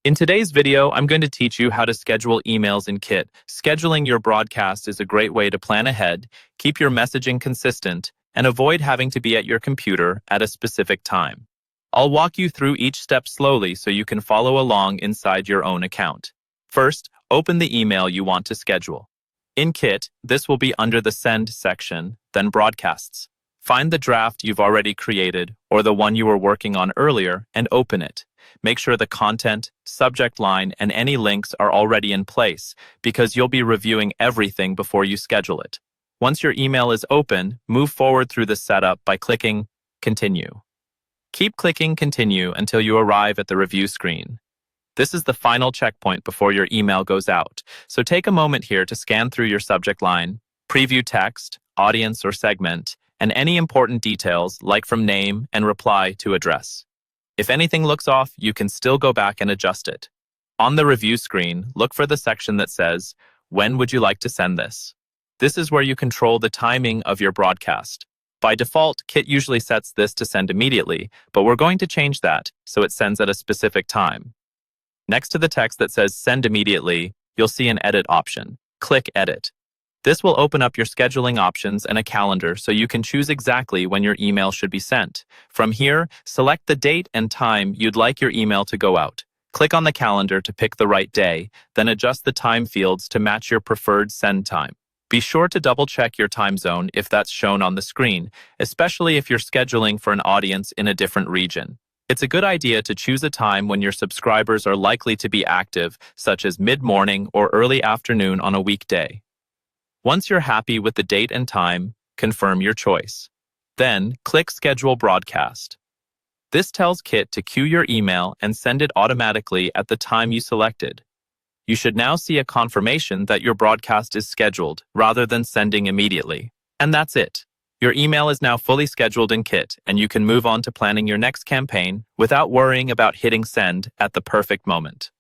In today's video, I'm going to teach you how to schedule emails in Kit. Scheduling your broadcast is a great way to plan ahead, keep your messaging consistent, and avoid having to be at your computer at a specific time. I'll walk you through each step slowly so you can follow along inside your own account. First, open the email you want to schedule. In Kit, this will be under the Send section, then Broadcasts. Find the draft you've already created or the one you were working on earlier and open it. Make sure the content, subject line, and any links are already in place because you'll be reviewing everything before you schedule it. Once your email is open, move forward through the setup by clicking Continue. Keep clicking Continue until you arrive at the review screen. This is the final checkpoint before your email goes out, so take a moment here to scan through your subject line, preview text, audience or segment, and any important details like from name and reply to address. If anything looks off, you can still go back and adjust it. On the review screen, look for the section that says, "When would you like to send this?" This is where you control the timing of your broadcast. By default, Kit usually sets this to send immediately, but we're going to change that so it sends at a specific time. Next to the text that says Send Immediately, you'll see an Edit option. Click Edit. This will open up your scheduling options and a calendar so you can choose exactly when your email should be sent. From here, select the date and time you'd like your email to go out. Click on the calendar to pick the right day, then adjust the time fields to match your preferred send time. Be sure to double-check your time zone if that's shown on the screen, especially if you're scheduling for an audience in a different region. It's a good idea to choose a time when your subscribers are likely to be active, such as mid-morning or early afternoon on a weekday. Once you're happy with the date and time, confirm your choice. Then, click Schedule Broadcast. This tells Kit to queue your email and send it automatically at the time you selected. You should now see a confirmation that your broadcast is scheduled rather than sending immediately. And that's it. Your email is now fully scheduled in Kit, and you can move on to planning your next campaign without worrying about hitting send at the perfect moment.